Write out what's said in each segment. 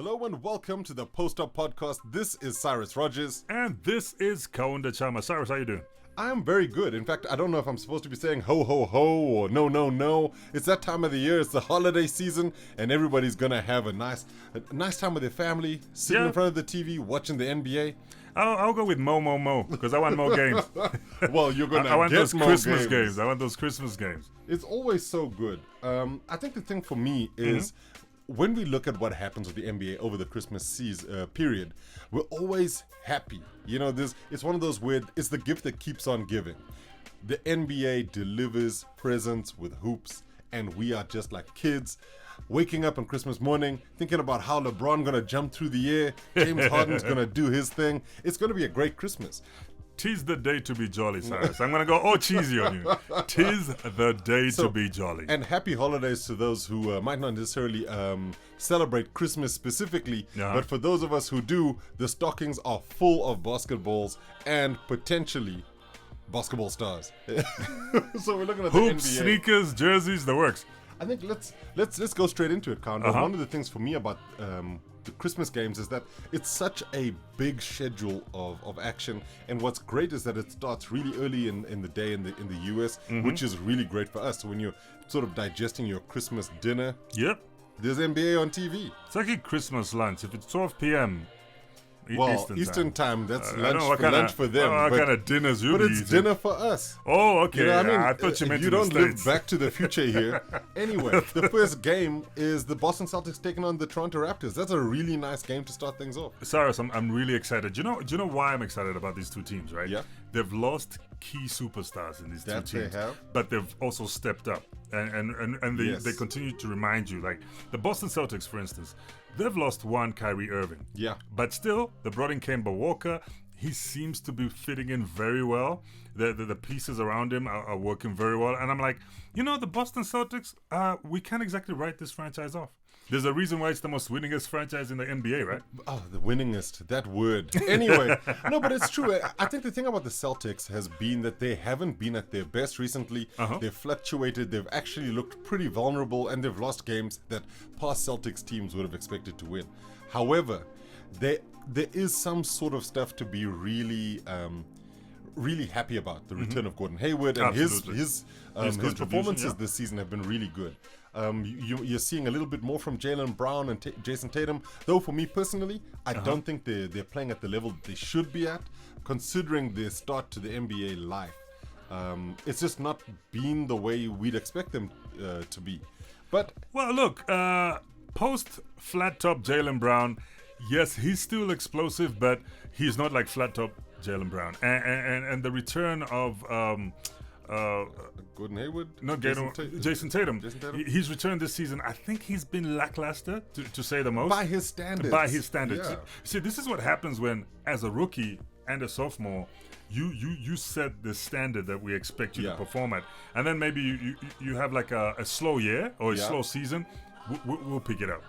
Hello and welcome to the Post Up Podcast. This is Cyrus Rogers. And this is Kaunda Chama. Cyrus, how you doing? I am very good. In fact, I don't know if I'm supposed to be saying ho ho ho or no no no. It's that time of the year. It's the holiday season and everybody's going to have a nice time with their family, sitting in front of the TV, watching the NBA. I'll go with mo because I want more games. Well, you're going to I want get those more Christmas games. I want those Christmas games. It's always so good. I think the thing for me is when we look at what happens with the NBA over the Christmas season period, we're always happy. You know, it's one of those weird, it's the gift that keeps on giving. The NBA delivers presents with hoops, and we are just like kids, waking up on Christmas morning, thinking about how LeBron gonna jump through the air, James Harden's gonna do his thing. It's gonna be a great Christmas. 'Tis the day to be jolly, Cyrus. I'm going to go all cheesy on you. 'Tis the day to be jolly. And happy holidays to those who might not necessarily celebrate Christmas specifically, but for those of us who do, the stockings are full of basketballs and potentially basketball stars. So we're looking at the Hoops, NBA. sneakers, jerseys, the works. I think let's go straight into it, Kaunda. One of the things for me about the Christmas games is that it's such a big schedule of action, and what's great is that it starts really early in the day in the US, which is really great for us. So when you're sort of digesting your Christmas dinner, there's NBA on TV. It's like Christmas lunch. If it's 12 p.m. Well, Eastern time, that's lunch for them. What kind of dinners you But it's eating? dinner for us. Oh, okay. You know what I mean? I thought you meant you in the don't live States. back to the future here. Anyway, the first game is the Boston Celtics taking on the Toronto Raptors. That's a really nice game to start things off. Cyrus, I'm really excited. Do you know why I'm excited about these two teams, right? Yeah. They've lost key superstars in these two teams. They have. But they've also stepped up. And they continue to remind you. Like the Boston Celtics, for instance, they've lost one Kyrie Irving. Yeah. But still, they brought in Kemba Walker. He seems to be fitting in very well. The pieces around him are working very well. And I'm like, the Boston Celtics, we can't exactly write this franchise off. There's a reason why it's the most winningest franchise in the NBA, right? Oh, the winningest, that word. Anyway, no, but it's true. I think the thing about the Celtics has been that they haven't been at their best recently. They've fluctuated. They've actually looked pretty vulnerable, and they've lost games that past Celtics teams would have expected to win. However, there is some sort of stuff to be really happy about. The return of Gordon Hayward and his performances this season have been really good. You're seeing a little bit more from Jaylen Brown and Jason Tatum, though for me personally, I don't think they're playing at the level that they should be at, considering their start to the NBA life. It's just not been the way we'd expect them to be. But well, look, post flat top Jaylen Brown, yes, he's still explosive, but he's not like flat top Jaylen Brown. And the return of Gordon Hayward? No, Jason Tatum. He's returned this season. I think he's been lackluster, to say the most. By his standards. Yeah. See, this is what happens when, as a rookie and a sophomore, you set the standard that we expect you to perform at. And then maybe you have like a slow year or a slow season. We'll pick it up.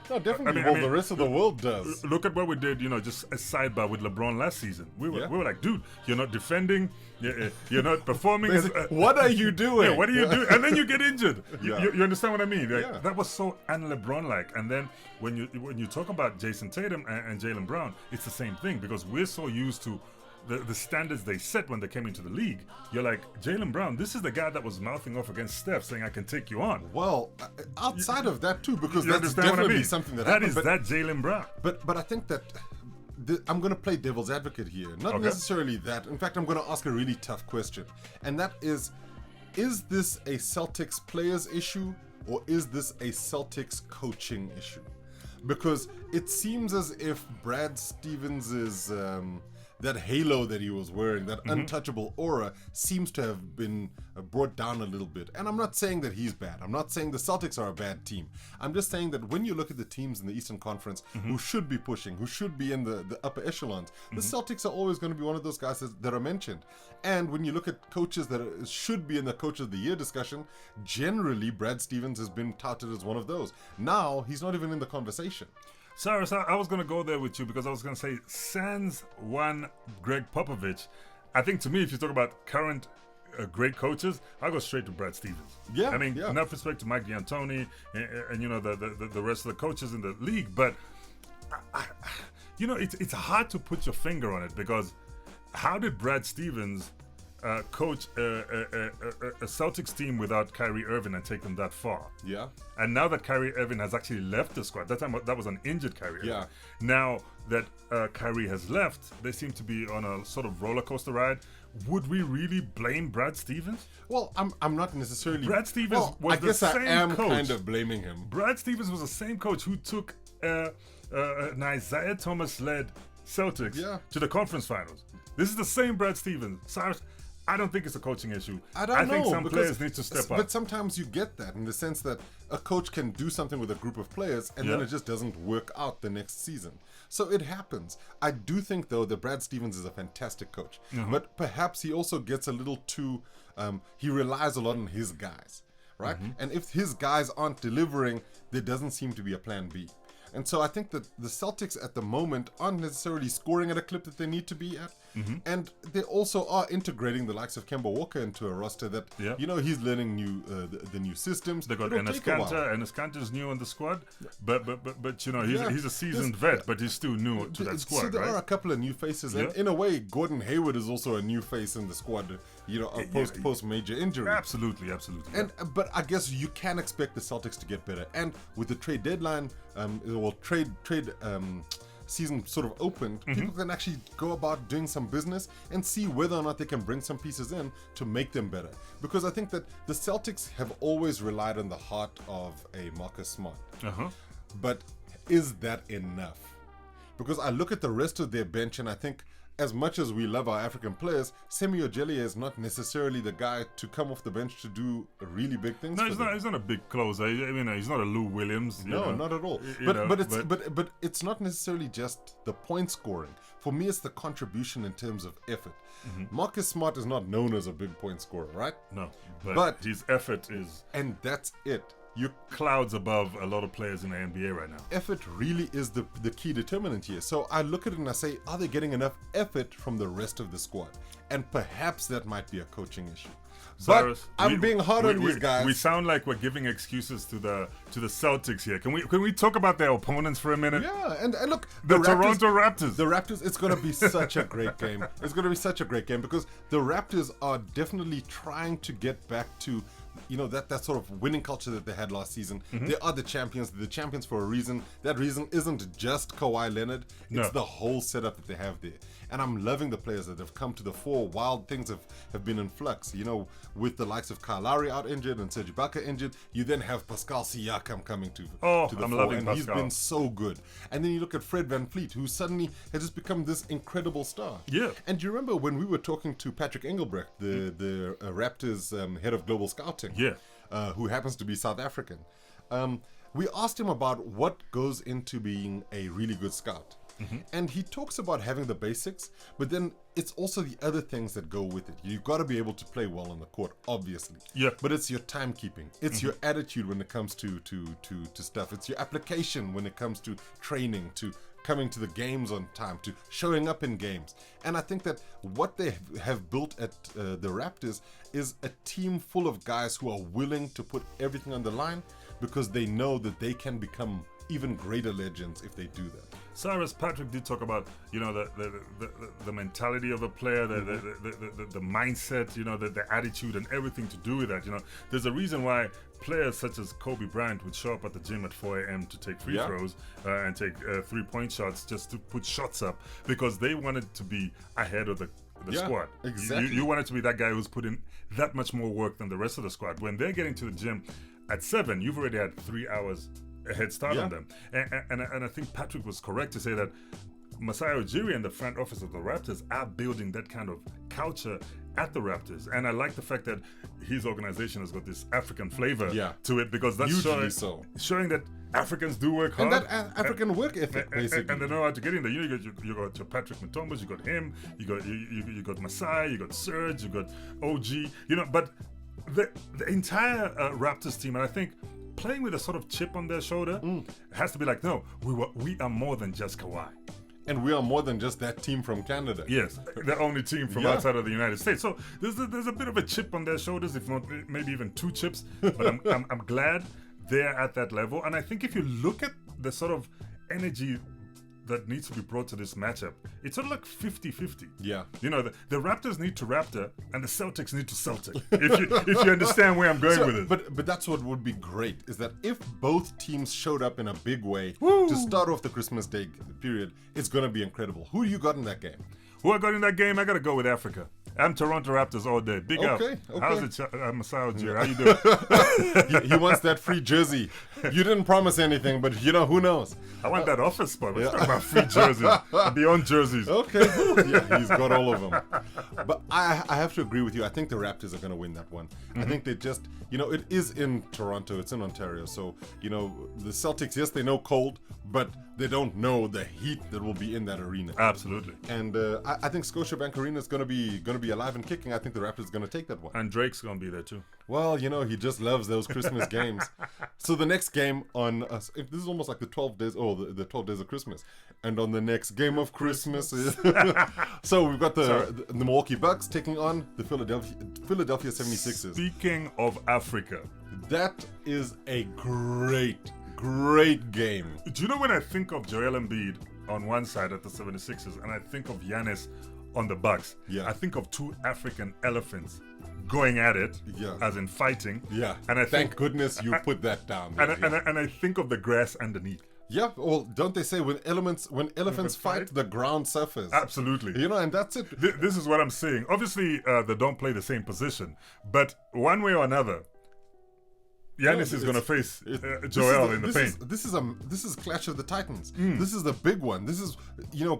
No, definitely. The rest of the world does. Look at what we did, just a sidebar with LeBron last season. We were like, dude, you're not defending, you're not performing. What are you doing? Yeah, what are you doing? And then you get injured. You understand what I mean? Like, that was so un-LeBron-like. And then when you talk about Jason Tatum and Jaylen Brown, it's the same thing, because we're so used to the standards they set when they came into the league. You're like, Jaylen Brown, this is the guy that was mouthing off against Steph saying I can take you on. Well, outside of that too, because that's definitely something that happened. That Jaylen Brown. But I think that I'm going to play devil's advocate here. Not necessarily that. In fact, I'm going to ask a really tough question. And that is this a Celtics players issue, or is this a Celtics coaching issue? Because it seems as if Brad Stevens' that halo that he was wearing, that untouchable aura, seems to have been brought down a little bit. And I'm not saying that he's bad. I'm not saying the Celtics are a bad team. I'm just saying that when you look at the teams in the Eastern Conference who should be pushing, who should be in the upper echelons, the Celtics are always going to be one of those guys that are mentioned. And when you look at coaches that should be in the Coach of the Year discussion, generally Brad Stevens has been touted as one of those. Now, he's not even in the conversation. Cyrus, I was going to go there with you because I was going to say, sans one Greg Popovich, I think to me, if you talk about current great coaches, I'll go straight to Brad Stevens. Yeah, I mean, enough respect to Mike D'Antoni and the rest of the coaches in the league, but it's hard to put your finger on it, because how did Brad Stevens coach a Celtics team without Kyrie Irving and take them that far? Yeah. And now that Kyrie Irving has actually left the squad, that time that was an injured Kyrie Irving. Yeah. Now that Kyrie has left, they seem to be on a sort of roller coaster ride. Would we really blame Brad Stevens? Well, I'm not necessarily. Brad Stevens was I guess the same I am coach. kind of blaming him. Brad Stevens was the same coach who took an Isaiah Thomas-led Celtics Yeah. to the conference finals. This is the same Brad Stevens. Cyrus, I don't think it's a coaching issue. I don't know. think some players need to step up. But sometimes you get that in the sense that a coach can do something with a group of players and then Yeah. it just doesn't work out the next season. So it happens. I do think, though, that Brad Stevens is a fantastic coach. But perhaps he also gets a little too... he relies a lot on his guys, right? And if his guys aren't delivering, there doesn't seem to be a plan B. And so I think that the Celtics at the moment aren't necessarily scoring at a clip that they need to be at. And they also are integrating the likes of Kemba Walker into a roster that, he's learning the new systems. They got It'll take a while. Enes Kanter's new on the squad, but he's a seasoned vet, but he's still new to that squad, So there right? are a couple of new faces, and in a way, Gordon Hayward is also a new face in the squad. Post major injury. Absolutely. But I guess you can expect the Celtics to get better, and with the trade deadline, trade season sort of opened, people can actually go about doing some business and see whether or not they can bring some pieces in to make them better. Because I think that the Celtics have always relied on the heart of a Marcus Smart. But is that enough? Because I look at the rest of their bench and I think, as much as we love our African players, Semi Ojeleye is not necessarily the guy to come off the bench to do really big things. No, he's not a big closer. I mean, he's not a Lou Williams. No, not at all. But it's not necessarily just the point scoring. For me, it's the contribution in terms of effort. Marcus Smart is not known as a big point scorer, right? No, but his effort is, and that's it. You clouds above a lot of players in the NBA right now. Effort really is the key determinant here. So I look at it and I say, are they getting enough effort from the rest of the squad? And perhaps that might be a coaching issue. Cyrus, but I'm being hard on these guys. We sound like we're giving excuses to the Celtics here. Can we talk about their opponents for a minute? Yeah, and look, the Toronto Raptors. The Raptors, it's going to be such a great game. It's going to be such a great game because the Raptors are definitely trying to get back to that sort of winning culture that they had last season. They are the champions. They're the champions for a reason. That reason isn't just Kawhi Leonard. It's the whole setup that they have there. And I'm loving the players that have come to the fore while things have been in flux. With the likes of Kyle Lowry out injured and Serge Ibaka injured, you then have Pascal Siakam coming to the fore. Loving and Pascal. He's been so good. And then you look at Fred VanVleet, who suddenly has just become this incredible star. Yeah. And do you remember when we were talking to Patrick Engelbrecht, the Raptors head of global scouting? Yeah. Who happens to be South African. We asked him about what goes into being a really good scout. And he talks about having the basics, but then it's also the other things that go with it. You've got to be able to play well on the court, obviously. Yeah. But it's your timekeeping. It's your attitude when it comes to stuff. It's your application when it comes to training, to coming to the games on time, to showing up in games. And I think that what they have built at the Raptors is a team full of guys who are willing to put everything on the line because they know that they can become even greater legends if they do that. Cyrus, Patrick did talk about the mentality of a player, the mindset, the attitude and everything to do with that. There's a reason why players such as Kobe Bryant would show up at the gym at 4 a.m. to take free throws and take 3-point shots just to put shots up because they wanted to be ahead of the squad. Exactly. You wanted to be that guy who's put in that much more work than the rest of the squad. When they're getting to the gym at 7, you've already had 3 hours a head start on them. And I think Patrick was correct to say that Masai Ujiri and the front office of the Raptors are building that kind of culture at the Raptors. And I like the fact that his organization has got this African flavor to it because that's showing that Africans do work hard. And that African work ethic, basically. And they know how to get in there. You got your Patrick Mutombas, you got him, you got Masai, you got Serge, you got OG, but the entire Raptors team, and I think playing with a sort of chip on their shoulder has to be like, no, we are more than just Kawhi. And we are more than just that team from Canada. Yes, the only team from outside of the United States. So there's a bit of a chip on their shoulders, if not maybe even 2 chips. But I'm glad they're at that level. And I think if you look at the sort of energy that needs to be brought to this matchup. It's sort of like 50-50. Yeah. You know, the Raptors need to Raptor and the Celtics need to Celtic. if you understand where I'm going with it. But that's what would be great, is that if both teams showed up in a big way to start off the Christmas Day period, it's going to be incredible. Who do you got in that game? Who I got in that game? I got to go with Africa. I'm Toronto Raptors all day. Big up. Okay. How's it, Masao Jerry? How you doing? he wants that free jersey. You didn't promise anything, but you know, who knows? I want that office spot. Let's talk about free jerseys. Beyond jerseys. Okay. Yeah, he's got all of them. But I have to agree with you. I think the Raptors are going to win that one. I think they just, it is in Toronto. It's in Ontario. So, the Celtics, yes, they know cold, but they don't know the heat that will be in that arena. Absolutely. And I think Scotiabank Arena is going to be alive and kicking. I think the Raptors are going to take that one. And Drake's going to be there too. Well, he just loves those Christmas games. So the next game on this is almost like the 12 days, the 12 days of Christmas. And on the next game of Christmas, so we've got the Milwaukee Bucks taking on the Philadelphia 76ers. Speaking of Africa, that is a great game. Do you know when I think of Joel Embiid on one side at the 76ers and I think of Giannis on the Bucks, I think of two African elephants going at it, as in fighting. Yeah. And I thank goodness you put that down. And I think of the grass underneath. Yeah, well, don't they say when elephants fight, the ground suffers? Absolutely. And that's it. This is what I'm saying. Obviously, they don't play the same position, but one way or another, Giannis is going to face Joel in the paint. This is Clash of the Titans. This is the big one. This is,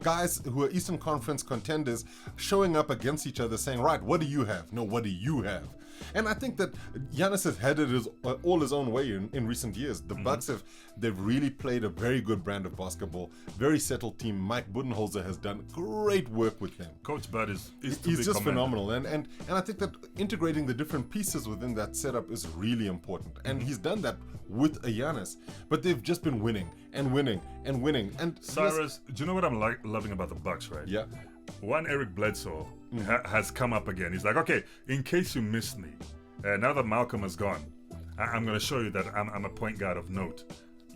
guys who are Eastern Conference contenders showing up against each other saying, right, what do you have? No, what do you have? And I think that Giannis has had it all his own way in recent years. The Bucks they've really played a very good brand of basketball, very settled team. Mike Budenholzer has done great work with them. Coach Bud he's just phenomenal. And I think that integrating the different pieces within that setup is really important. And he's done that with a Giannis. But they've just been winning and winning and winning. And Cyrus, do you know what I'm loving about the Bucks, right? Yeah. One Eric Bledsoe has come up again. He's like, okay, in case you missed me, now that Malcolm is gone, I'm going to show you that I'm a point guard of note.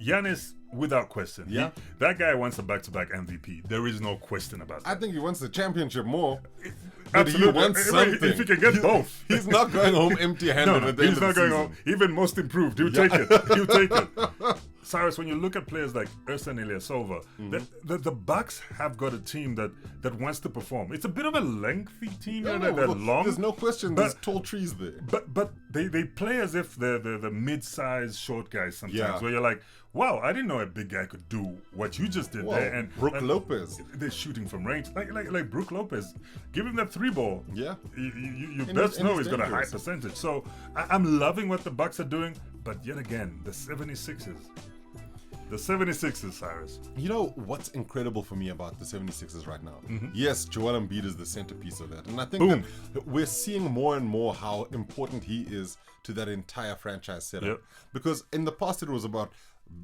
Giannis, without question. Yeah. That guy wants a back-to-back MVP. There is no question about that. I think he wants the championship more. Absolutely. But he wants something. If he can get both. He's not going home empty-handed at the end of the season. He's not going home. Even most improved. He'll take it. He'll take it. Cyrus, when you look at players like Ersan Ilyasova, the Bucks have got a team that wants to perform. It's a bit of a lengthy team. They're long. There's no question. There's tall trees there. But they play as if they're the mid-sized short guys sometimes. Where you're like, wow, I didn't know a big guy could do what you just did there. And Brook Lopez. They're shooting from range. Like Brook Lopez. Give him that three ball. Yeah. You best know he's got a high percentage. So I'm loving what the Bucks are doing. But yet again, the 76ers. The 76ers, Cyrus. You know what's incredible for me about the 76ers right now? Yes, Joel Embiid is the centerpiece of that. And I think that we're seeing more and more how important he is to that entire franchise setup. Yep. Because in the past it was about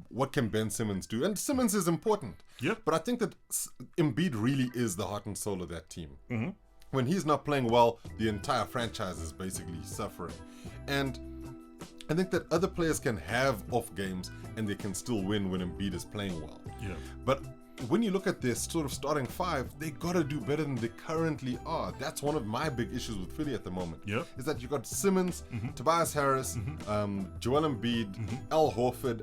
what can Ben Simmons do? And Simmons is important. Yep. But I think that Embiid really is the heart and soul of that team. When he's not playing well, the entire franchise is basically suffering. And I think that other players can have off games and they can still win when Embiid is playing well. Yeah. But when you look at this sort of starting five, they got to do better than they currently are. That's one of my big issues with Philly at the moment. Yep. Is that you got Simmons, Tobias Harris, Joel Embiid, Al Horford,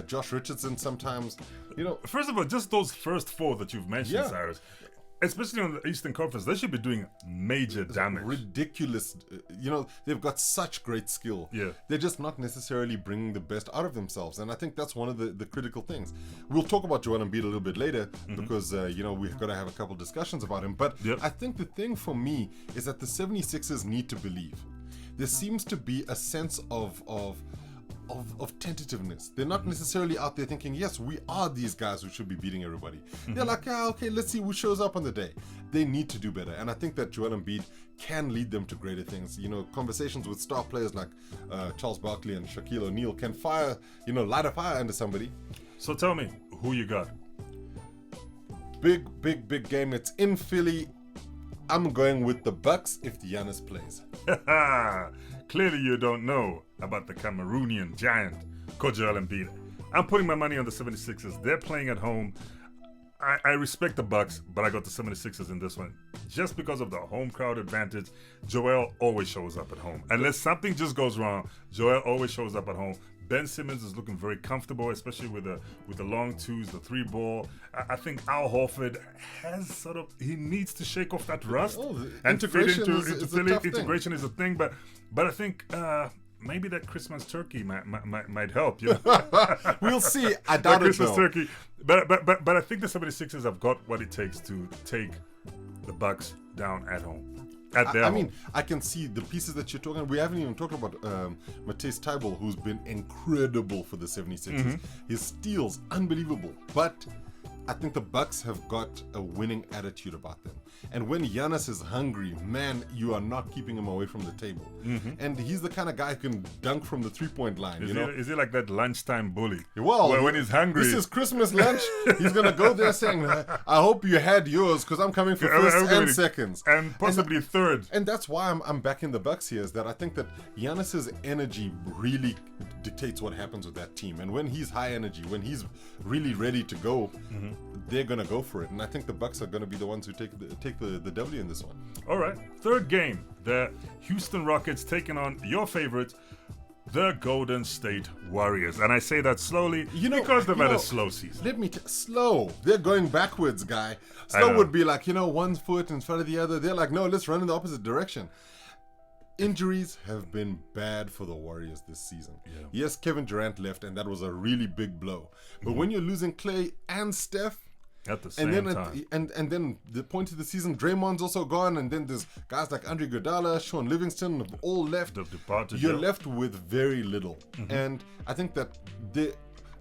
Josh Richardson sometimes. First of all, just those first four that you've mentioned, Cyrus, especially on the Eastern Conference, they should be doing major damage. Ridiculous. They've got such great skill. Yeah. They're just not necessarily bringing the best out of themselves. And I think that's one of the critical things. We'll talk about Joel Embiid a little bit later because, we've got to have a couple discussions about him. But I think the thing for me is that the 76ers need to believe. There seems to be a sense of tentativeness. They're not necessarily out there thinking, yes, we are these guys who should be beating everybody. They're like, okay, let's see who shows up on the day. They need to do better. And I think that Joel Embiid can lead them to greater things. Conversations with star players like Charles Barkley and Shaquille O'Neal can light a fire under somebody. So tell me, who you got? Big game. It's in Philly. I'm going with the Bucks if Giannis plays. Clearly you don't know about the Cameroonian giant, Joel Embiid. I'm putting my money on the 76ers. They're playing at home. I respect the Bucks, but I got the 76ers in this one. Just because of the home crowd advantage, Joel always shows up at home. Unless something just goes wrong, Joel always shows up at home. Ben Simmons is looking very comfortable, especially with the long twos, the three ball. I think Al Horford has he needs to shake off that rust. And integration integration is a thing, but I think maybe that Christmas turkey might help. You know? We'll see. I doubt it, Christmas though. turkey. But I think the 76ers have got what it takes to take the Bucks down at home. I mean, I can see the pieces that you're talking. We haven't even talked about Matisse Thybulle, who's been incredible for the 76ers. His steals, unbelievable. But I think the Bucks have got a winning attitude about them. And when Giannis is hungry, man, you are not keeping him away from the table. And he's the kind of guy who can dunk from the three-point line. Is he like that lunchtime bully? Well, when he's hungry. This is Christmas lunch. He's going to go there saying, I hope you had yours because I'm coming for first and seconds. And possibly third. And that's why I'm backing the Bucks here, is that I think that Giannis's energy really dictates what happens with that team. And when he's high energy, when he's really ready to go, they're going to go for it. And I think the Bucks are going to be the ones who take the W in this one. All right. Third game. The Houston Rockets taking on your favorite, the Golden State Warriors. And I say that slowly because they've had a slow season. Let me slow. They're going backwards, guy. Slow would be like, one foot in front of the other. They're like, no, let's run in the opposite direction. Injuries have been bad for the Warriors this season. Yeah. Yes, Kevin Durant left, and that was a really big blow. But when you're losing Clay and Steph, at the same time. And then the point of the season, Draymond's also gone, and then there's guys like Andre Iguodala, Sean Livingston have all left. You're left with very little. And I think that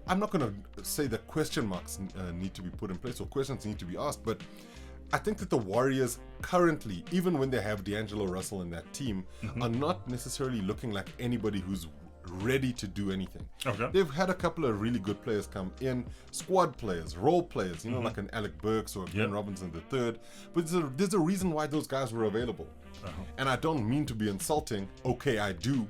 I'm not going to say that question marks need to be put in place or questions need to be asked, but I think that the Warriors currently, even when they have D'Angelo Russell in that team, are not necessarily looking like anybody who's ready to do anything. Okay. They've had a couple of really good players come in, squad players, role players, like an Alec Burks or Glenn Robinson III. But there's a reason why those guys were available. And I don't mean to be insulting. Okay, I do.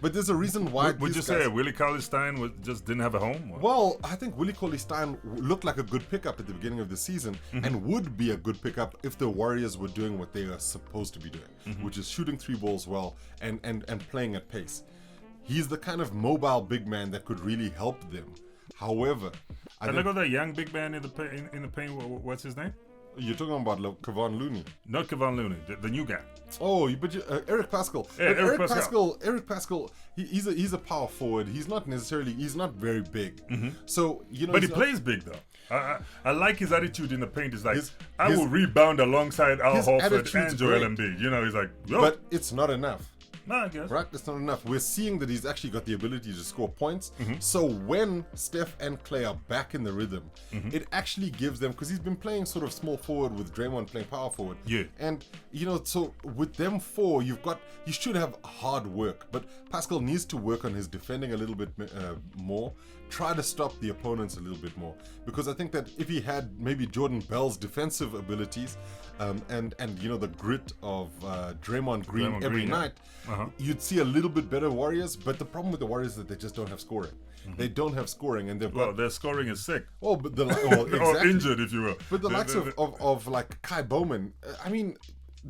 But there's a reason why. Would you say Willie Cauley-Stein just didn't have a home? Or? Well, I think Willie Cauley-Stein looked like a good pickup at the beginning of the season and would be a good pickup if the Warriors were doing what they are supposed to be doing, which is shooting three balls well and playing at pace. He's the kind of mobile big man that could really help them. However, and look at that young big man in the paint. What's his name? You're talking about Kevon Looney. Not Kevon Looney, the new guy. Oh, but Eric Pascal. Yeah, Eric Pascal. He's a power forward. He's not very big. So but he plays big though. I like his attitude in the paint. It's like I will rebound alongside Al Horford and Joel Embiid. He's like, yo. But it's not enough. No, I guess. Right? It's not enough. We're seeing that he's actually got the ability to score points. So when Steph and Clay are back in the rhythm, it actually gives them, because he's been playing sort of small forward with Draymond playing power forward. Yeah. And, so with them four, you should have hard work. But Pascal needs to work on his defending a little bit more. Try to stop the opponents a little bit more. Because I think that if he had maybe Jordan Bell's defensive abilities, and the grit of Draymond Green every night, you'd see a little bit better Warriors. But the problem with the Warriors is that they just don't have scoring. They don't have scoring, and their scoring is sick. Oh, but exactly. Or injured, if you will. But the likes of like Kai Bowman, I mean,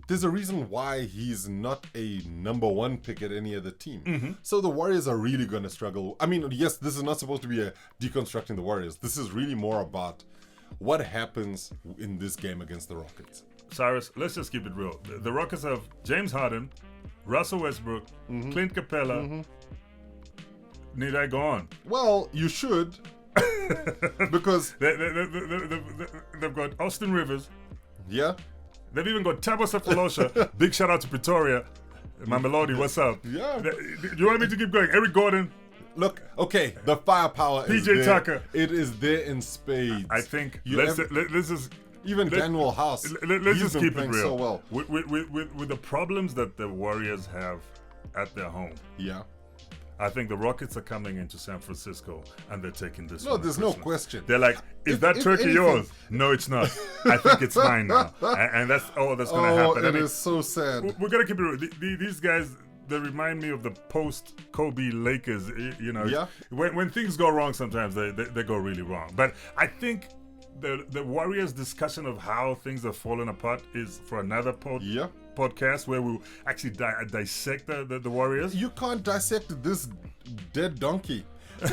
there's a reason why he's not a number one pick at any other team. So the Warriors are really going to struggle. I mean, yes, this is not supposed to be a deconstructing the Warriors. This is really more about what happens in this game against the Rockets. Cyrus, let's just keep it real. The Rockets have James Harden, Russell Westbrook, Clint Capella. Need I go on? Well, you should. Because they've got Austin Rivers. Yeah. They've even got Thabo Sefolosha. Big shout out to Pretoria. My Melody, what's up? Yeah. Do you want me to keep going? Eric Gordon. Look, okay, the firepower is there. PJ Tucker. It is there in spades. I think let's just... Even Daniel House. Let's just keep it real. So well. With the problems that the Warriors have at their home. Yeah. I think the Rockets are coming into San Francisco and they're taking this. No, there's no question. They're like, is that turkey yours? No, it's not. I think it's mine now. And that's all that's going to happen. It is so sad. We're going to keep it real. These guys, they remind me of the post-Kobe Lakers. Yeah. When things go wrong, sometimes they go really wrong. But I think the Warriors discussion of how things have fallen apart is for another podcast where we'll actually dissect the Warriors. You can't dissect this dead donkey.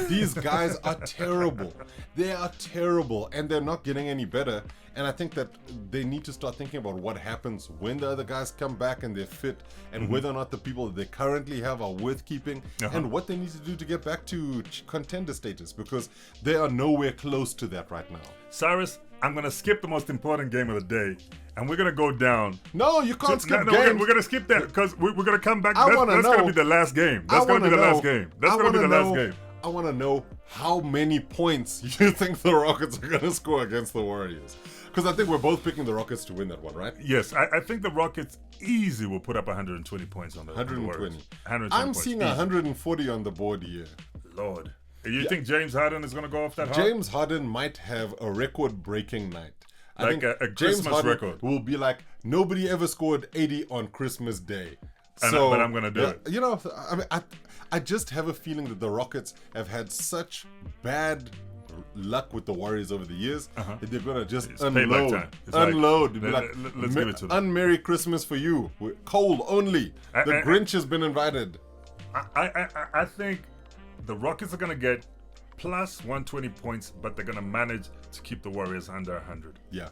These guys are terrible. They are terrible, and they're not getting any better. And I think that they need to start thinking about what happens when the other guys come back and they're fit, and whether or not the people that they currently have are worth keeping, and what they need to do to get back to contender status, because they are nowhere close to that right now. Cyrus, I'm going to skip the most important game of the day, and we're going to go down. No, you can't skip games. We're going to skip that because we're going to come back. That's going to be the last game. That's going to be the last game. That's going to be the last game. I want to know how many points you think the Rockets are going to score against the Warriors. Because I think we're both picking the Rockets to win that one, right? Yes, I think the Rockets easy will put up 120 points on the 120. 120 I'm seeing 140 on the board here. Lord. You think James Harden is going to go off that hard? James Harden might have a record-breaking night. I think a James Christmas Harden record. will be like, nobody ever scored 80 on Christmas Day. But I'm going to do it. You know, I mean, I just have a feeling that the Rockets have had such bad luck with the Warriors over the years that they're going to just unload. Let's give it to them. Unmerry Christmas for you. Cold only. The Grinch has been invited. I think the Rockets are going to get plus 120 points, but they're going to manage to keep the Warriors under 100. Yeah,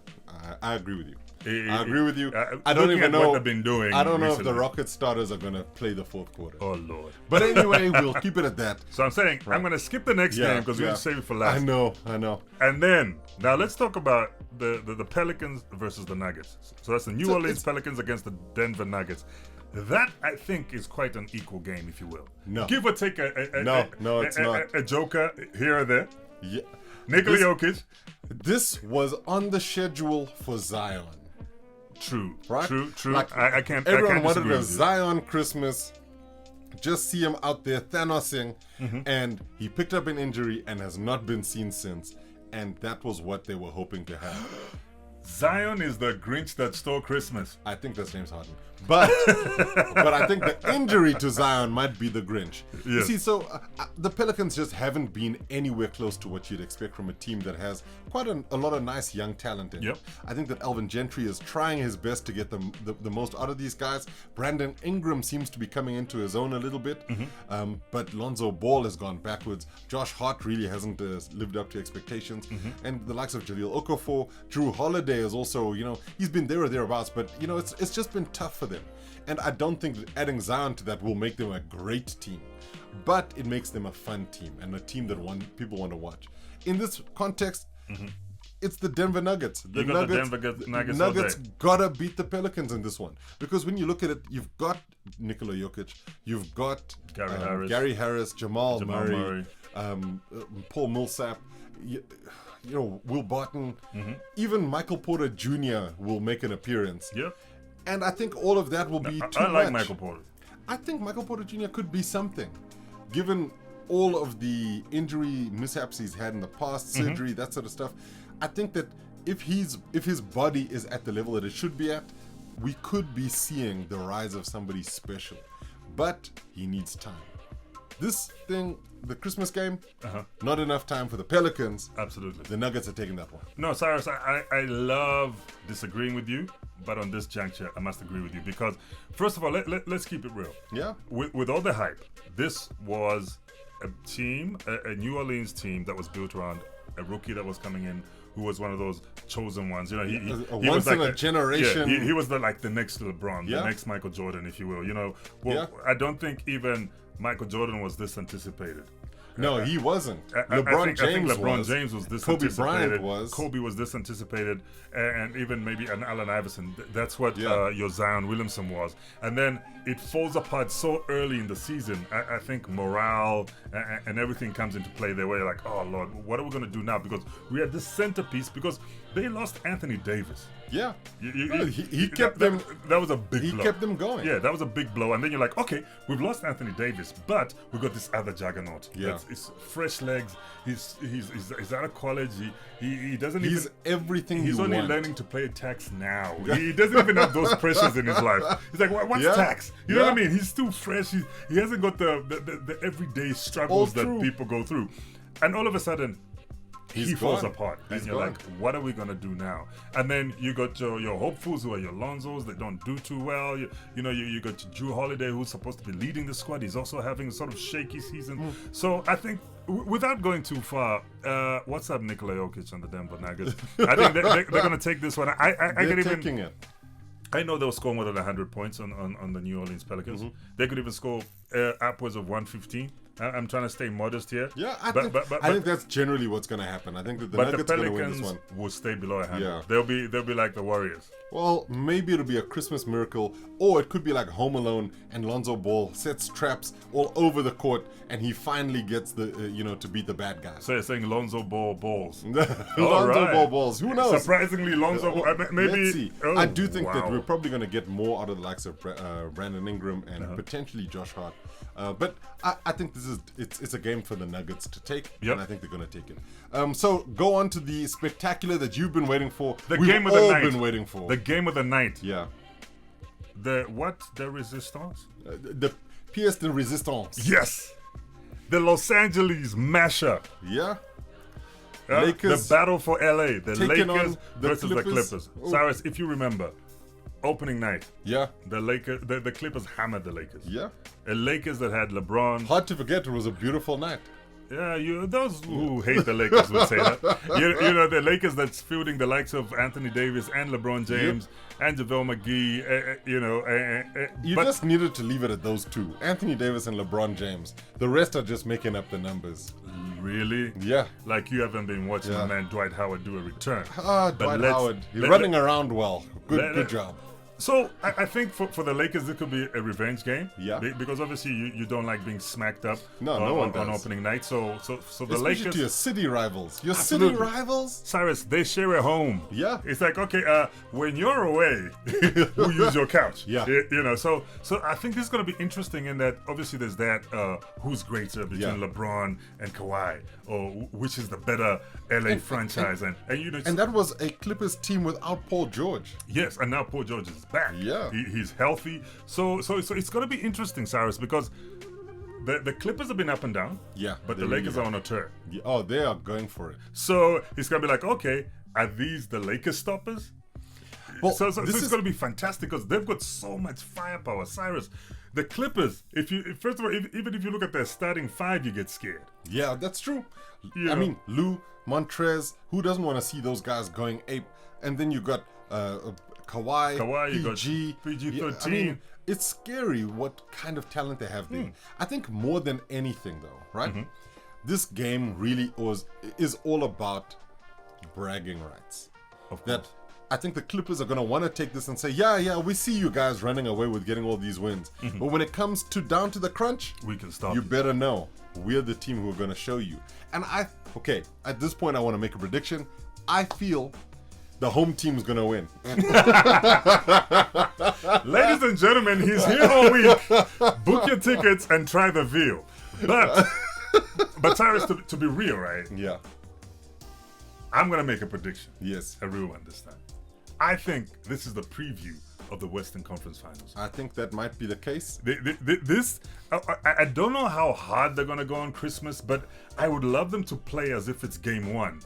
I agree with you. I agree with you. I don't even know what they've been doing. I don't know recently. if the Rocket starters are going to play the fourth quarter. Oh, Lord. But anyway, we'll keep it at that. So I'm saying I'm going to skip the next game because we'll save it for last. I know. And then, now let's talk about the Pelicans versus the Nuggets. So that's the New Orleans Pelicans against the Denver Nuggets. That, I think, is quite an equal game, if you will. No. Give or take it's not. A joker here or there. Yeah. Nikola Jokic. This was on the schedule for Zion. True. Right? True. Like, everyone wanted a Zion Christmas. Just see him out there Thanosing. And he picked up an injury and has not been seen since. And that was what they were hoping to have. Zion is the Grinch that stole Christmas. I think that's James Harden. But I think the injury to Zion might be the Grinch. Yes. You see, so the Pelicans just haven't been anywhere close to what you'd expect from a team that has quite a lot of nice young talent in it. I think that Alvin Gentry is trying his best to get the most out of these guys. Brandon Ingram seems to be coming into his own a little bit. But Lonzo Ball has gone backwards. Josh Hart really hasn't lived up to expectations. And the likes of Jahlil Okafor, Drew Holiday is also, he's been there or thereabouts. But, it's just been tough for them. And I don't think that adding Zion to that will make them a great team. But it makes them a fun team and a team that people want to watch. In this context, it's the Denver Nuggets. The Nuggets gotta beat the Pelicans in this one. Because when you look at it, you've got Nikola Jokic, you've got Gary Harris, Jamal Murray. Paul Millsap, Will Barton, even Michael Porter Jr. will make an appearance. And I think all of that will be too much. I like Michael Porter. I think Michael Porter Jr. could be something, given all of the injury mishaps he's had in the past, surgery, that sort of stuff. I think that if his body is at the level that it should be at, we could be seeing the rise of somebody special. But he needs time. This thing, the Christmas game, not enough time for the Pelicans. Absolutely. The Nuggets are taking that one. No, Cyrus, I love disagreeing with you, but on this juncture, I must agree with you because, first of all, let's keep it real. Yeah. With all the hype, this was a team, a New Orleans team that was built around a rookie that was coming in who was one of those chosen ones. He once was like in a generation. Yeah, he was the next LeBron, the next Michael Jordan, if you will. I don't think even Michael Jordan was this anticipated. No, he wasn't. I think LeBron James was this Kobe anticipated. Bryant was. Kobe was this anticipated, and even maybe an Allen Iverson. That's what your Zion Williamson was. And then it falls apart so early in the season. I think morale and everything comes into play there where you're like, oh, Lord, what are we going to do now? Because we had this centerpiece because they lost Anthony Davis. Yeah. He kept them. That was a big blow. He kept them going. Yeah, that was a big blow. And then you're like, okay, we've lost Anthony Davis, but we've got this other juggernaut. Yeah. It's fresh legs. He's out of college. He's everything He's you only want. learning to play tax now. He doesn't even have those pressures in his life. He's like, what's tax? You know what I mean? He's still fresh. He hasn't got the everyday struggles that people go through. And all of a sudden, he falls gone. apart. And He's you're gone. like, what are we going to do now? And then you got your hopefuls who are your Lonzos that don't do too well. You got your Drew Holiday who's supposed to be leading the squad. He's also having a sort of shaky season. So I think, without going too far, what's up, Nikola Jokic and the Denver Nuggets? I think they're going to take this one. They're taking it. I know they'll score more than 100 points on the New Orleans Pelicans. They could even score upwards of 115. I'm trying to stay modest here. Yeah, I think that's generally what's going to happen. I think that the Nuggets are going to win this one. Will stay below 100. Yeah. They'll be like the Warriors. Well, maybe it'll be a Christmas miracle, or it could be like Home Alone and Lonzo Ball sets traps all over the court, and he finally gets the to beat the bad guy. So you're saying Lonzo Ball balls? Lonzo Ball balls. Who knows? Surprisingly, Lonzo. Maybe. Let's see. Oh, I do think that wow. we're probably going to get more out of the likes of Brandon Ingram and potentially Josh Hart. But I think it's a game for the Nuggets to take, and I think they're going to take it. So go on to the spectacular that you've been waiting for. The game of the night. We've all been waiting for. The game of the night. Yeah. The Resistance? The pièce de résistance. Yes. The Los Angeles mashup. Yeah. Lakers. The battle for LA. The Lakers versus the Clippers. Ooh. Cyrus, if you remember, opening night. Yeah. The Clippers hammered the Lakers. Yeah. The Lakers that had LeBron. Hard to forget, it was a beautiful night. Yeah, those who hate the Lakers would say that. The Lakers that's fielding the likes of Anthony Davis and LeBron James and JaVale McGee. You just needed to leave it at those two, Anthony Davis and LeBron James. The rest are just making up the numbers. Really? Yeah. Like you haven't been watching the man Dwight Howard do a return. Dwight Howard. He's running around well. Good job. So I think for the Lakers, it could be a revenge game. Yeah. Because obviously you don't like being smacked up no one does. on opening night. So the Especially Lakers, to your city rivals. Your Absolutely. city rivals? Cyrus, they share a home. Yeah. It's like, okay, when you're away, we'll use your couch. Yeah. So I think this is going to be interesting in that obviously there's that who's greater between LeBron and Kawhi, or which is the better LA franchise. And that was a Clippers team without Paul George. Yes, and now Paul George is back. Yeah. He's healthy. So it's going to be interesting, Cyrus, because the Clippers have been up and down. Yeah. But the Lakers are on a turn. Yeah. Oh, they are going for it. So it's going to be like, okay, are these the Lakers stoppers? Well, so it's going to be fantastic because they've got so much firepower. Cyrus, the Clippers, first of all, even if you look at their starting five, you get scared. Yeah, that's true. I mean, Lou, Montrez, who doesn't want to see those guys going ape? And then you got Kawhi, PG, PG-13. I mean, it's scary what kind of talent they have there. I think more than anything, though, right? This game really is all about bragging rights. That I think the Clippers are going to want to take this and say, yeah, we see you guys running away with getting all these wins. But when it comes down to the crunch, we can stop. You better know we're the team who are going to show you. And at this point, I want to make a prediction. I feel the home team is going to win. Ladies and gentlemen, he's here all week. Book your tickets and try the veal. But Cyrus, to be real, right? Yeah. I'm going to make a prediction. Yes. A real one this time. I think this is the preview of the Western Conference Finals. I think that might be the case. I don't know how hard they're going to go on Christmas, but I would love them to play as if it's game one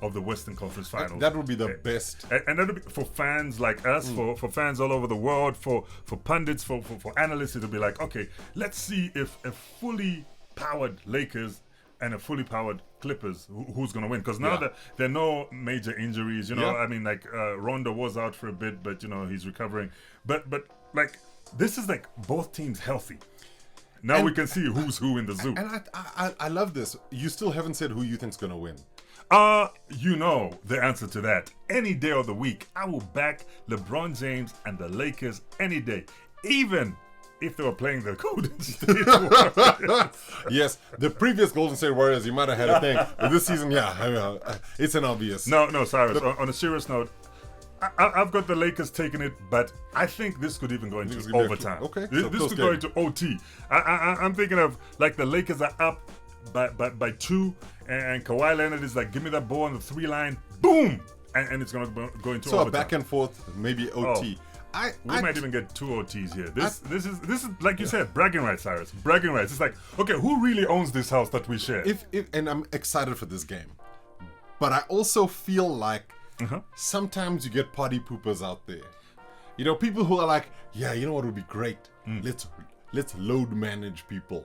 of the Western Conference Finals. That would be the best. And that would be for fans like us, for fans all over the world, for pundits, for analysts. It'll be like, okay, let's see if a fully powered Lakers and a fully powered Clippers, who's going to win? Because now that there are no major injuries, I mean, like Rondo was out for a bit, but he's recovering. But like this is like both teams healthy. Now we can see who's who in the zoo. And I love this. You still haven't said who you think's going to win. You know the answer to that. Any day of the week, I will back LeBron James and the Lakers any day, even if they were playing the Golden State Warriors. Yes, the previous Golden State Warriors, you might have had a thing. But this season, it's an obvious. No, Cyrus. On a serious note, I've got the Lakers taking it, but I think this could even go into overtime. Okay. This could go into OT. I'm thinking of like the Lakers are up by 2, and Kawhi Leonard is like, give me that ball on the 3-line, boom, and it's gonna go into overtime. So a back and forth, maybe OT. We might even get 2 OTs here. This is like you said, bragging rights, Cyrus. Bragging rights. It's like, okay, who really owns this house that we share? And I'm excited for this game. But I also feel like sometimes you get party poopers out there. You know, people who are like, yeah, you know what would be great? Let's load manage people.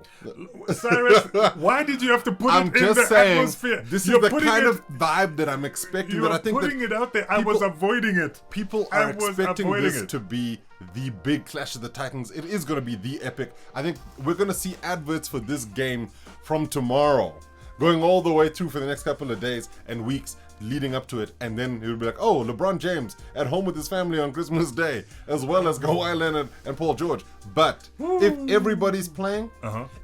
Cyrus, why did you have to put it in the atmosphere? This is the kind of vibe that I'm expecting. You're putting it out there. I was avoiding it. People are expecting this to be the big Clash of the Titans. It is going to be the epic. I think we're going to see adverts for this game from tomorrow, going all the way through for the next couple of days and weeks leading up to it, and then it'll be like, oh, LeBron James at home with his family on Christmas Day, as well as Kawhi Leonard and Paul George. But if everybody's playing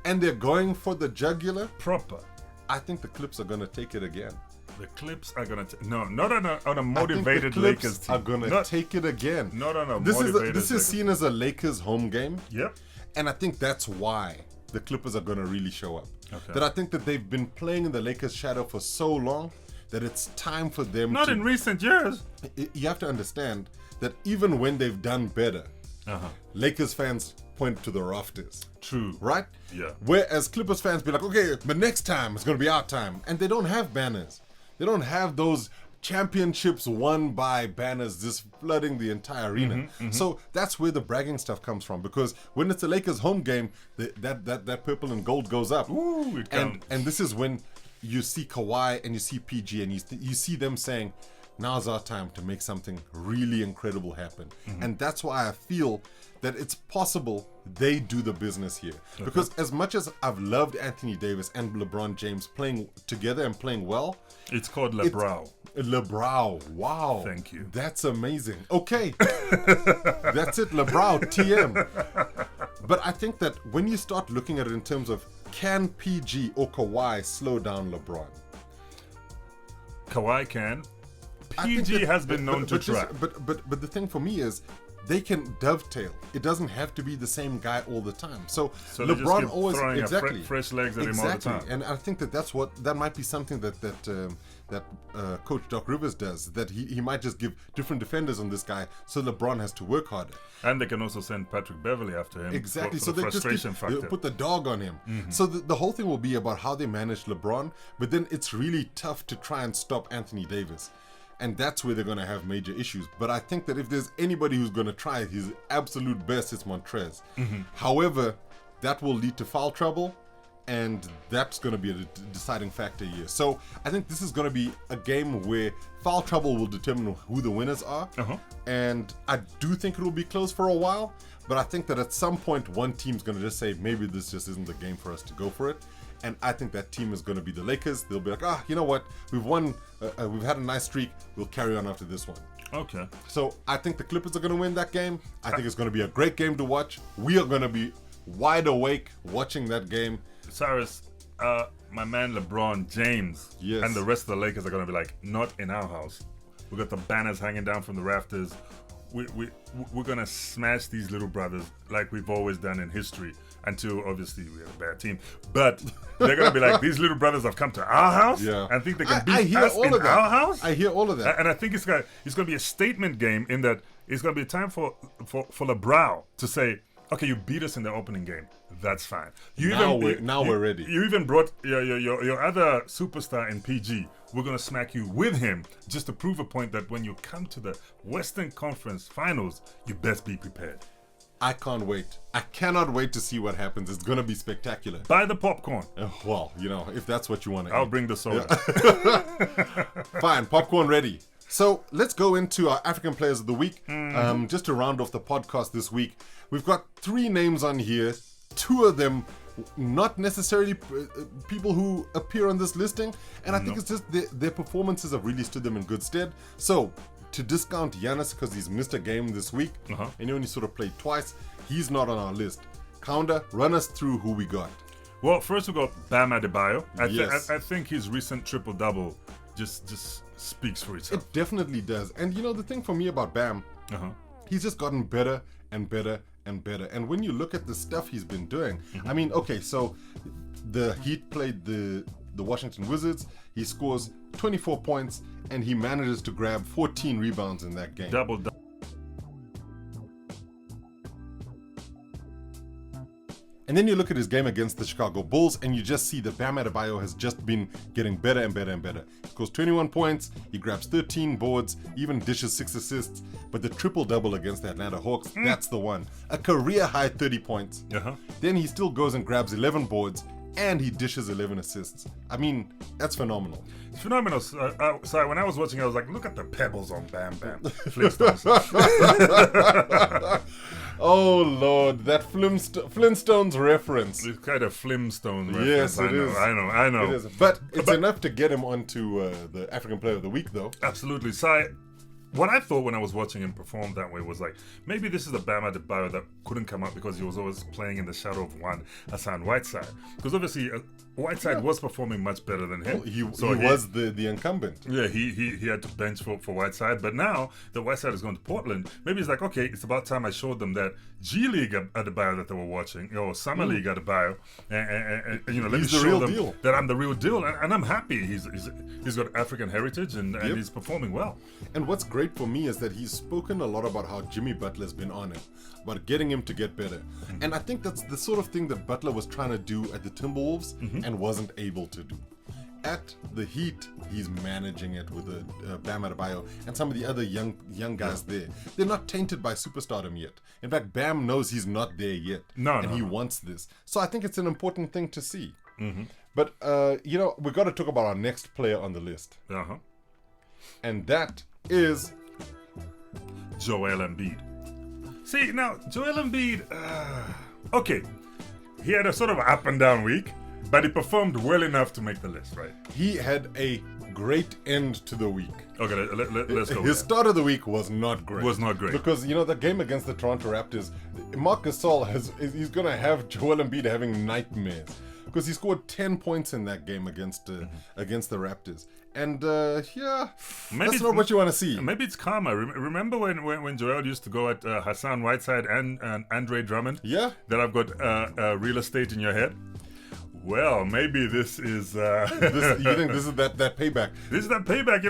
and they're going for the jugular proper, I think the Clips are going to take it again. The Clips are going to no, not on a motivated Lakers team. Are going to take it again. Not on a motivated. This is seen as a Lakers home game. Yep. And I think that's why the Clippers are going to really show up. That I think that they've been playing in the Lakers' shadow for so long that it's time for them Not in recent years. You have to understand that even when they've done better, Lakers fans point to the rafters. True. Right? Yeah. Whereas Clippers fans be like, okay, but next time it's going to be our time. And they don't have banners. They don't have those championships won by banners just flooding the entire arena. So that's where the bragging stuff comes from, because when it's a Lakers home game, that purple and gold goes up. Ooh, it counts. And this is when you see Kawhi and you see PG and you see them saying, now's our time to make something really incredible happen. And that's why I feel that it's possible they do the business here. Because as much as I've loved Anthony Davis and LeBron James playing together and playing well, it's called LeBron. LeBron, wow. Thank you. That's amazing. Okay. That's it, LeBron, TM. But I think that when you start looking at it in terms of, can PG or Kawhi slow down LeBron? Kawhi can. PG has been known to try. But the thing for me is, they can dovetail. It doesn't have to be the same guy all the time. So LeBron always throwing fresh legs at him all the time. And I think that might be something that Coach Doc Rivers does. That he might just give different defenders on this guy, so LeBron has to work harder. And they can also send Patrick Beverly after him. Exactly. For so the they frustration factor. put the dog on him. So the whole thing will be about how they manage LeBron. But then it's really tough to try and stop Anthony Davis. And that's where they're going to have major issues. But I think that if there's anybody who's going to try his absolute best, it's Montrez. However, that will lead to foul trouble, and that's going to be a deciding factor here. So I think this is going to be a game where foul trouble will determine who the winners are. And I do think it will be close for a while. But I think that at some point, one team's going to just say, maybe this just isn't the game for us to go for it. And I think that team is going to be the Lakers. They'll be like, you know what? We've won. We've had a nice streak. We'll carry on after this one. Okay. So I think the Clippers are going to win that game. I think it's going to be a great game to watch. We are going to be wide awake watching that game. Cyrus, my man LeBron James and the rest of the Lakers are going to be like, not in our house. We got the banners hanging down from the rafters. We're going to smash these little brothers like we've always done in history. Until obviously we have a bad team, but they're gonna be like, these little brothers have come to our house and think they can beat us in our house. I hear all of that, and I think it's gonna be a statement game in that it's gonna be a time for LeBron to say, okay, you beat us in the opening game, that's fine. We're ready. You even brought your other superstar in PG. We're gonna smack you with him just to prove a point that when you come to the Western Conference Finals, you best be prepared. I can't wait. I cannot wait to see what happens. It's going to be spectacular. Buy the popcorn. Well, if that's what you want to I'll bring the soda. Fine, popcorn ready. So let's go into our African Players of the Week. Just to round off the podcast this week, we've got 3 names on here. 2 of them not necessarily people who appear on this listing. And I think it's just their performances have really stood them in good stead. So to discount Giannis because he's missed a game this week, and he only sort of played twice, he's not on our list. Kaunda, run us through who we got. Well, first we got Bam Adebayo. I think his recent triple-double just speaks for itself. It definitely does. And the thing for me about Bam, he's just gotten better and better and better. And when you look at the stuff he's been doing, I mean, okay, so the Heat played the Washington Wizards. He scores 24 points and he manages to grab 14 rebounds in that game. Double. And then you look at his game against the Chicago Bulls, and you just see that Bam Adebayo has just been getting better and better and better. He scores 21 points, he grabs 13 boards, even dishes 6 assists. But the triple-double against the Atlanta Hawks, that's the one. A career-high 30 points. Then he still goes and grabs 11 boards, and he dishes 11 assists. I mean, that's phenomenal. It's phenomenal. So when I was watching, I was like, look at the pebbles on Bam Bam. Flintstones. Oh, Lord, that Flintstones reference. It's kind of Flintstone reference. Yes, it is. I know. It is. But it's enough to get him onto the African Player of the Week, though. Absolutely. So what I thought when I was watching him perform that way was like, maybe this is a Bam Adebayo that couldn't come up because he was always playing in the shadow of one Hassan Whiteside. Because obviously Whiteside was performing much better than him. He was the incumbent. Yeah, he had to bench for Whiteside. But now that Whiteside is going to Portland, maybe it's like, okay, it's about time I showed them that G League Adebayo that they were watching, or Summer League Adebayo, and let me show them that I'm the real deal. And I'm happy. He's got African heritage and he's performing well. And what's great for me is that he's spoken a lot about how Jimmy Butler's been on him, about getting him to get better. And I think that's the sort of thing that Butler was trying to do at the Timberwolves and wasn't able to do. At the Heat, he's managing it with Bam Adebayo and some of the other young guys there. They're not tainted by superstardom yet. In fact, Bam knows he's not there yet. He wants this. So I think it's an important thing to see. But, we've got to talk about our next player on the list. And that is Joel Embiid. See, now, Joel Embiid, okay, he had a sort of up and down week, but he performed well enough to make the list, right? He had a great end to the week. Okay, let's go. His start of the week was not great. Because, the game against the Toronto Raptors, Marc Gasol he's going to have Joel Embiid having nightmares. Because he scored 10 points in that game against the Raptors. And, that's not what you want to see. Maybe it's karma. Remember when Joel used to go at Hassan Whiteside and Andre Drummond? Yeah. That I've got real estate in your head? Well, maybe this is... you think this is that payback? This is that payback,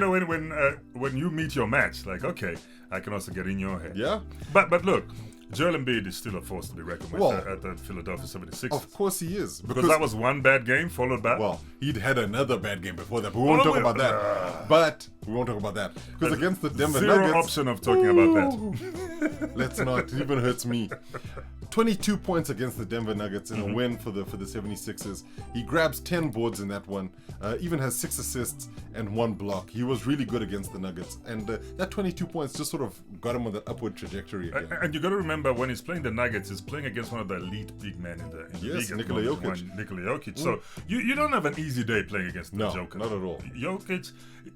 when you meet your match. Like, okay, I can also get in your head. Yeah. But look... Joel Embiid is still a force to be reckoned with at the Philadelphia 76ers. Of course he is. Because that was one bad game followed by... Well, he'd had another bad game before that, but we won't talk about that. Because against the Denver Nuggets... Zero option of talking about that. Let's not. It even hurts me. 22 points against the Denver Nuggets in a win for the 76ers. He grabs 10 boards in that one. Even has 6 assists and 1 block. He was really good against the Nuggets. And that 22 points just sort of got him on that upward trajectory again. And you got to remember, when he's playing the Nuggets, he's playing against one of the elite big men in the league. Nikola Jokic. Nikola Jokic. So you don't have an easy day playing against the Joker. No, not at all. Jokic,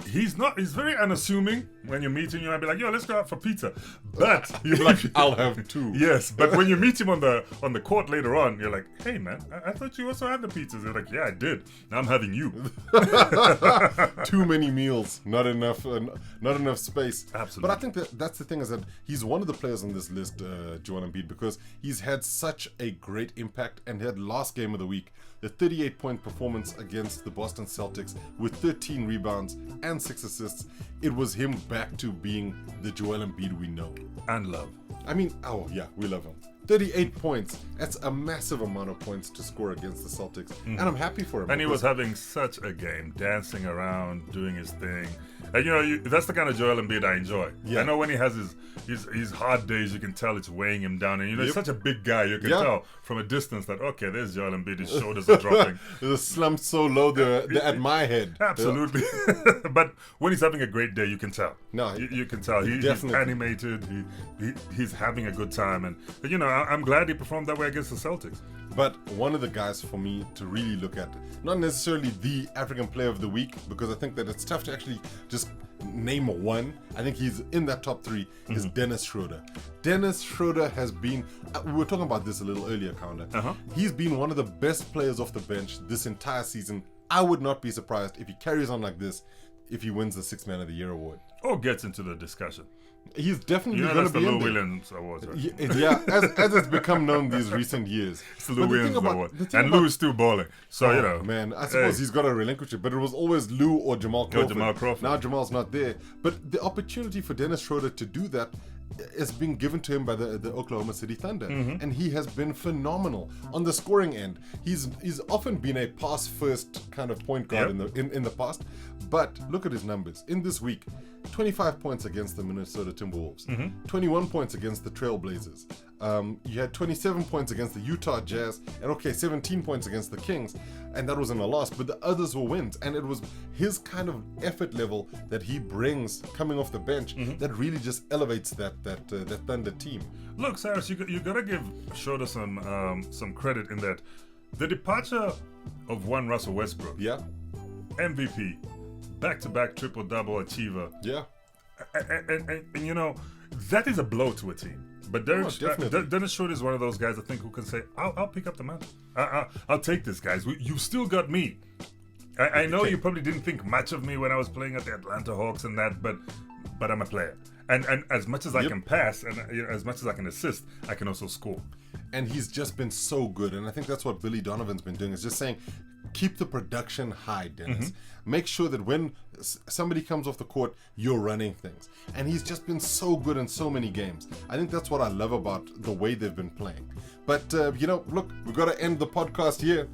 he's very unassuming. When you meet him, you might be like, yo, let's go out for pizza. But you're like, I'll have 2. Yes, but when you meet him on the court later on, you're like, hey man, I thought you also had the pizzas. You're like, yeah, I did. Now I'm having you. Too many meals, not enough space. Absolutely. But I think that's the thing, is that he's one of the players on this list, Joel Embiid, because he's had such a great impact, and had last game of the week, the 38-point performance against the Boston Celtics with 13 rebounds and 6 assists. It was him back to being the Joel Embiid we know and love. I mean, we love him. 38 points. That's a massive amount of points to score against the Celtics. And I'm happy for him. And he was having such a game, dancing around, doing his thing. And that's the kind of Joel Embiid I enjoy. Yeah. I know when he has his hard days, you can tell it's weighing him down. And he's such a big guy, you can tell from a distance that, okay, there's Joel Embiid, his shoulders are dropping. The slumped so low, they're at my head. Absolutely. But when he's having a great day, you can tell. No, you can tell. He's animated. He's having a good time. And I'm glad he performed that way against the Celtics. But one of the guys for me to really look at, not necessarily the African Player of the Week, because I think that it's tough to actually just name one. I think he's in that top 3, is Dennis Schroeder. Dennis Schroeder has been, we were talking about this a little earlier, Kaunda. He's been one of the best players off the bench this entire season. I would not be surprised if he carries on like this, if he wins the 6th Man of the Year award. Or gets into the discussion. He's definitely going to be in there. Lou Williams Awards, right? Yeah, as it's become known these recent years. It's the Lou Williams Award. And Lou is still balling. So, man, I suppose he's got to relinquish it. But it was always Lou or Jamal Crawford. Jamal Crawford. Now Jamal's not there. But the opportunity for Dennis Schroeder to do that is being given to him by the Oklahoma City Thunder, and he has been phenomenal on the scoring end. He's often been a pass first kind of point guard in the past, but look at his numbers in this week: 25 points against the Minnesota Timberwolves, 21 points against the Trailblazers. You had 27 points against the Utah Jazz, and 17 points against the Kings, and that was in a loss, but the others were wins, and it was his kind of effort level that he brings coming off the bench that really just elevates that Thunder team. Look, Cyrus, you gotta give Schroeder some credit in that the departure of one Russell Westbrook, MVP, back-to-back triple-double achiever, and you know, that is a blow to a team. But Dennis Schroeder is one of those guys I think who can say, I'll pick up the mantle. I'll take this, guys. You still got me. I know you probably didn't think much of me when I was playing at the Atlanta Hawks and that, but I'm a player. And as much as I can pass and as much as I can assist, I can also score. And he's just been so good. And I think that's what Billy Donovan's been doing, is just saying, keep the production high, Dennis. Make sure that when somebody comes off the court, you're running things. And he's just been so good in so many games. I think that's what I love about the way they've been playing. But, look, we've got to end the podcast here.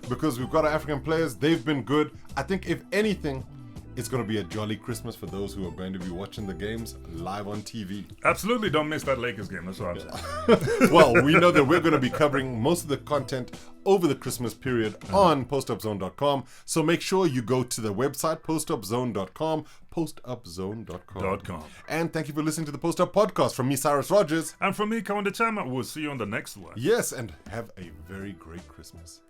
Because we've got our African players. They've been good. I think, if anything, it's going to be a jolly Christmas for those who are going to be watching the games live on TV. Absolutely. Don't miss that Lakers game. That's what I'm saying. Well, we know that we're going to be covering most of the content over the Christmas period on postupzone.com. So make sure you go to the website, postupzone.com, postupzone.com. And thank you for listening to the Post Up Podcast. From me, Cyrus Rogers. And from me, Kaunda Chama. We'll see you on the next one. Yes, and have a very great Christmas.